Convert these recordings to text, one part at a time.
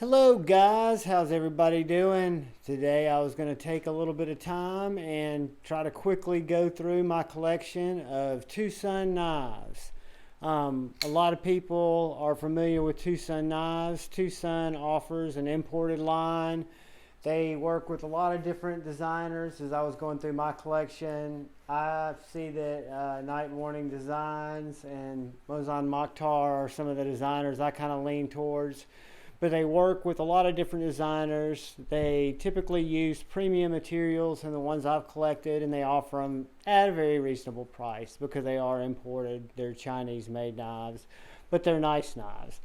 Hello guys, how's everybody doing? Today I was going to take a little bit of time and try to quickly go through my collection of TwoSun knives. A lot of people are familiar with TwoSun knives. TwoSun offers an imported line. They work with a lot of different designers. As I was going through my collection, I see that Night Morning Designs and Mazwan Mokhtar are some of the designers I kind of lean towards, but they work with a lot of different designers. They typically use premium materials in the ones I've collected, and they offer them at a very reasonable price because they are imported. They're Chinese made knives, but they're nice knives.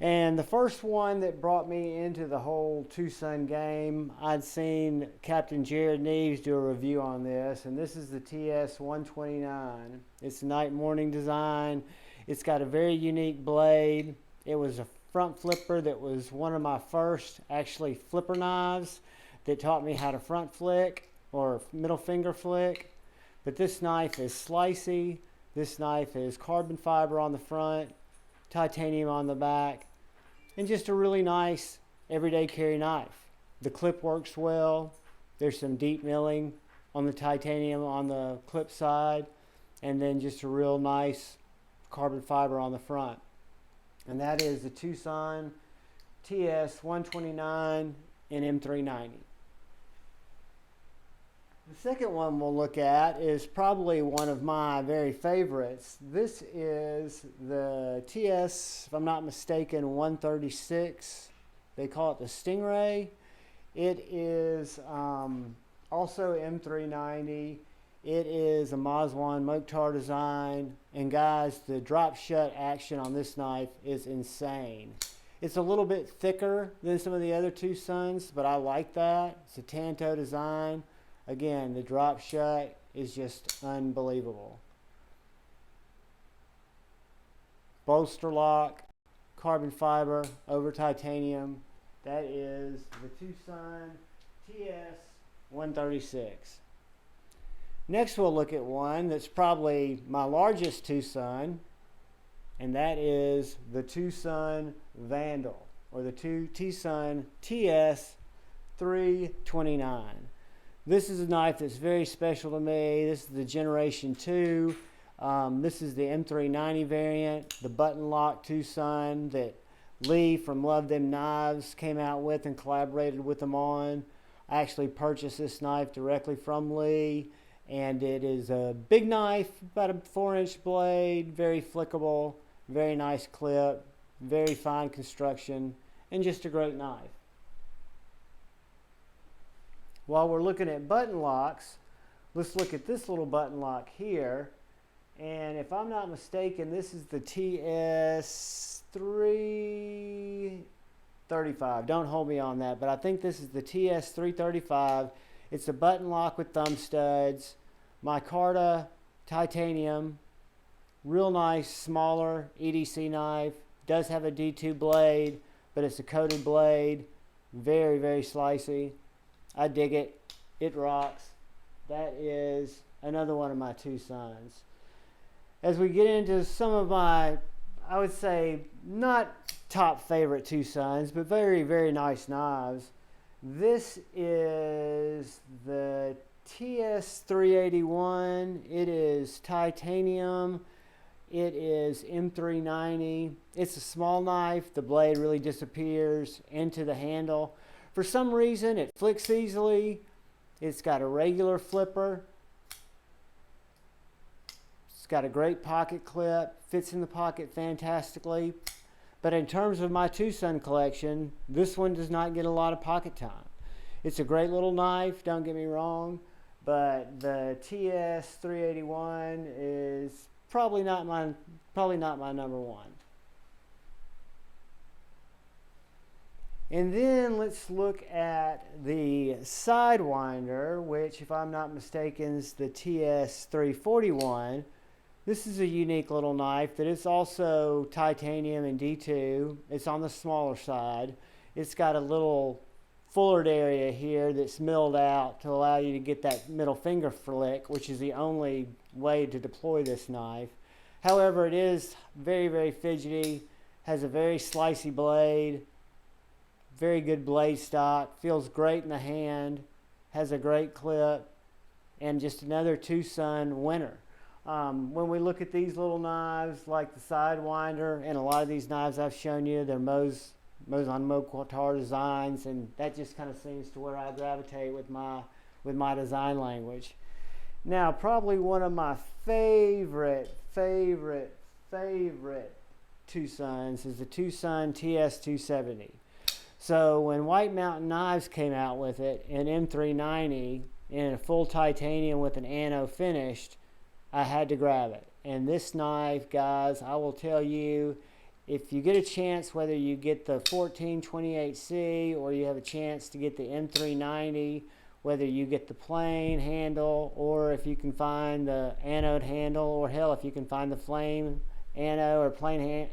And the first one that brought me into the whole TwoSun game, I'd seen Captain Jared Neves do a review on this, and this is the TS129. It's a night morning design. It's got a very unique blade. It was a front flipper that was one of my first actually flipper knives that taught me how to front flick or middle finger flick. But this knife is slicey. This knife is carbon fiber on the front, titanium on the back, and just a really nice everyday carry knife. The clip works well. There's some deep milling on the titanium on the clip side, and then just a real nice carbon fiber on the front. And that is the TwoSun TS129 and M390. The second one we'll look at is probably one of my very favorites. This is the TS, if I'm not mistaken, 136. They call it the Stingray. It is also M390. It is a Mazwan Mokhtar design, and guys, the drop shut action on this knife is insane. It's a little bit thicker than some of the other TwoSuns, but I like that. It's a Tanto design. Again, the drop shut is just unbelievable. Bolster lock, carbon fiber over titanium. That is the TwoSun TS136. Next, we'll look at one that's probably my largest TwoSun, and that is the TwoSun Vandal, or the TwoSun TS329. This is a knife that's very special to me. This is the Generation 2. This is the M390 variant, the button lock TwoSun that Lee from Love Them Knives came out with and collaborated with them on. I actually purchased this knife directly from Lee. And it is a big knife, about a 4-inch blade, very flickable, very nice clip, very fine construction, and just a great knife. While we're looking at button locks, let's look at this little button lock here. And if I'm not mistaken, this is the TS335. Don't hold me on that, but I think this is the TS335. It's a button lock with thumb studs, micarta, titanium, real nice, smaller EDC knife. Does have a D2 blade, but it's a coated blade. Very, very slicey. I dig it. It rocks. That is another one of my TwoSuns. As we get into some of my, I would say, not top favorite TwoSuns, but very, very nice knives. This is the TS381. It is titanium. It is M390. It's a small knife. The blade really disappears into the handle. For some reason, it flicks easily. It's got a regular flipper. It's got a great pocket clip. Fits in the pocket fantastically. But in terms of my TwoSun collection, this one does not get a lot of pocket time. It's a great little knife, don't get me wrong, but the TS381 is probably not my number one. And then let's look at the Sidewinder, which, if I'm not mistaken, is the TS341. This is a unique little knife that is also titanium and D2. It's on the smaller side. It's got a little fullered area here that's milled out to allow you to get that middle finger flick, which is the only way to deploy this knife. However, it is very, very fidgety, has a very slicey blade, very good blade stock, feels great in the hand, has a great clip, and just another TwoSun winner. When we look at these little knives, like the Sidewinder, and a lot of these knives I've shown you, they're Mazwan Mokhtar designs, and that just kind of seems to where I gravitate with my design language. Now, probably one of my favorite TwoSuns is the TwoSun TS270. So when White Mountain Knives came out with it in M390 in a full titanium with an anno finished, I had to grab it. And this knife, guys, I will tell you, if you get a chance, whether you get the 1428C or you have a chance to get the M390, whether you get the plain handle or if you can find the anode handle, or hell, if you can find the flame anode or plain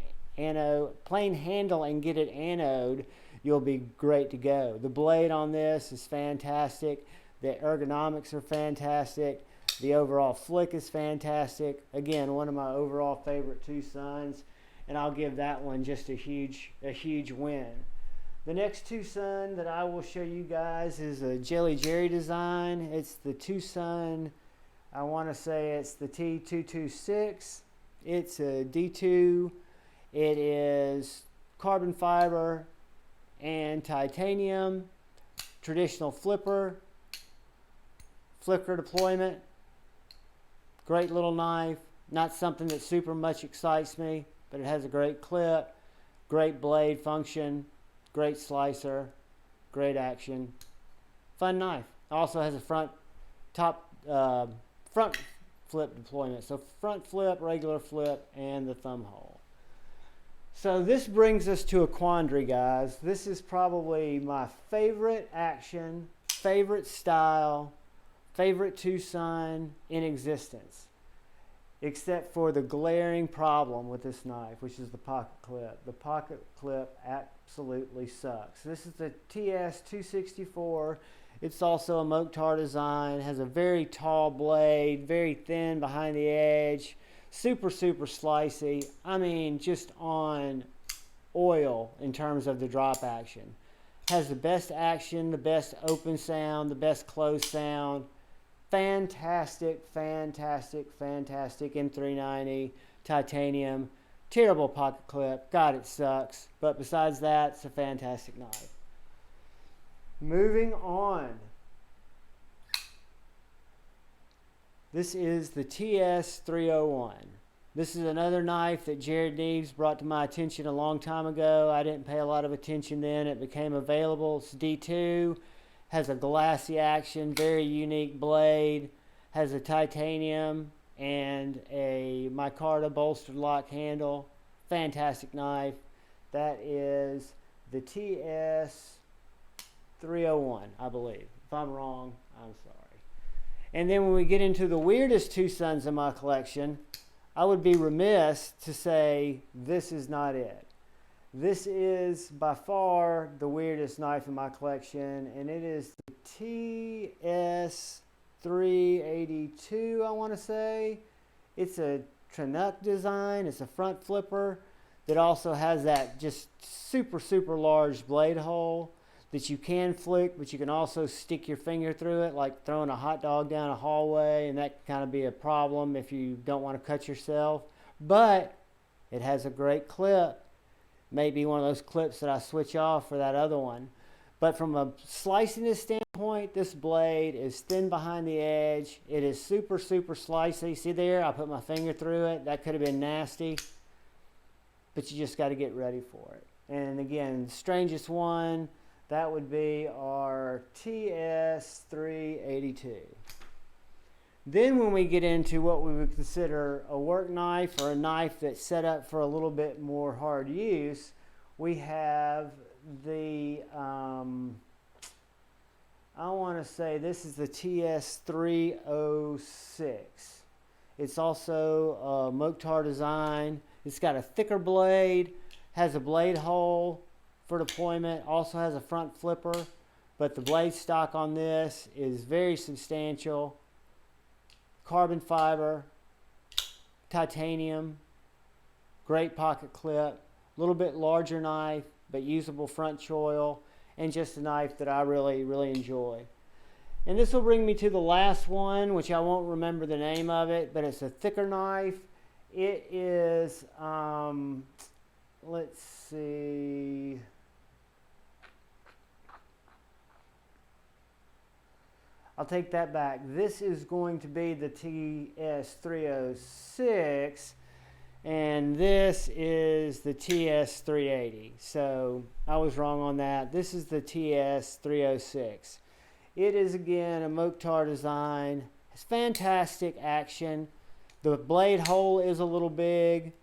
handle and get it anode, you'll be great to go. The blade on this is fantastic. The ergonomics are fantastic. The overall flick is fantastic. Again, one of my overall favorite TwoSuns, and I'll give that one just a huge win. The next TwoSun that I will show you guys is a Jelly Jerry design. It's the TwoSun, I want to say it's the T226. It's a D2. It is carbon fiber and titanium, traditional flicker deployment. Great little knife, not something that super much excites me, but it has a great clip, great blade function, great slicer, great action, fun knife. Also has a front flip deployment, so front flip, regular flip, and the thumb hole. So this brings us to a quandary, guys. This is probably my favorite action, favorite style, favorite TwoSun in existence, except for the glaring problem with this knife, which is the pocket clip. The pocket clip absolutely sucks. This is the TS264. It's also a Mokhtar design, has a very tall blade, very thin behind the edge, super slicey. I mean, just on oil in terms of the drop action. Has the best action, the best open sound, the best closed sound. Fantastic M390 titanium. Terrible pocket clip. God, it sucks. But besides that, it's a fantastic knife. Moving on. This is the TS301. This is another knife that Jared Neves brought to my attention a long time ago. I didn't pay a lot of attention then. It became available. It's D2. Has a glassy action, very unique blade. Has a titanium and a micarta bolstered lock handle. Fantastic knife. That is the TS301, I believe. If I'm wrong, I'm sorry. And then when we get into the weirdest TwoSuns in my collection, I would be remiss to say this is not it. This is by far the weirdest knife in my collection, and it is the TS382, I want to say. It's a Chinook design. It's a front flipper that also has that just super large blade hole that you can flick, but you can also stick your finger through it, like throwing a hot dog down a hallway, and that can kind of be a problem if you don't want to cut yourself. But it has a great clip. Maybe one of those clips that I switch off for that other one. But from a sliciness standpoint, this blade is thin behind the edge. It is super slicey. See there, I put my finger through it. That could have been nasty, but you just got to get ready for it. And again, the strangest one, that would be our TS382. Then when we get into what we would consider a work knife or a knife that's set up for a little bit more hard use, we have the, I want to say this is the TS306. It's also a Mokhtar design. It's got a thicker blade, has a blade hole for deployment, also has a front flipper, but the blade stock on this is very substantial. Carbon fiber, titanium, great pocket clip, a little bit larger knife, but usable front choil. and just a knife that I really, really enjoy. And this will bring me to the last one, which I won't remember the name of it, but it's a thicker knife. It is, let's see. I'll take that back. This is going to be the TS306, and this is the TS380. So I was wrong on that. This is the TS306. It is, again, a Mokhtar design. It's fantastic action. The blade hole is a little big.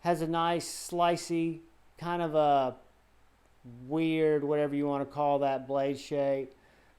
Has a nice slicey, kind of a weird, whatever you want to call that, blade shape.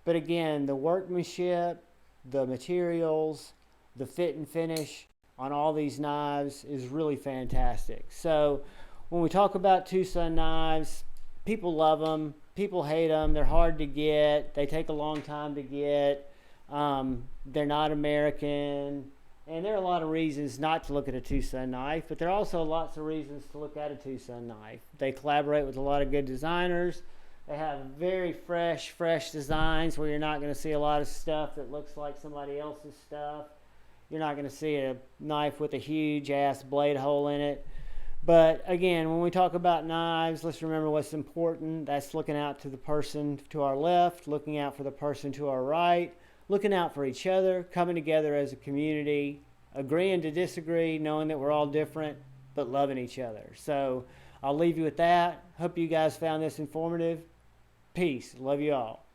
But again, the workmanship, the materials, the fit and finish on all these knives is really fantastic. So when we talk about TwoSun knives, people love them, people hate them, they're hard to get, they take a long time to get, they're not American, and there are a lot of reasons not to look at a TwoSun knife, but there are also lots of reasons to look at a TwoSun knife. They collaborate with a lot of good designers. They have very fresh designs where you're not going to see a lot of stuff that looks like somebody else's stuff. You're not going to see a knife with a huge ass blade hole in it. But again, when we talk about knives, let's remember what's important. That's looking out to the person to our left, looking out for the person to our right, looking out for each other, coming together as a community, agreeing to disagree, knowing that we're all different, but loving each other. So I'll leave you with that. Hope you guys found this informative. Peace. Love you all.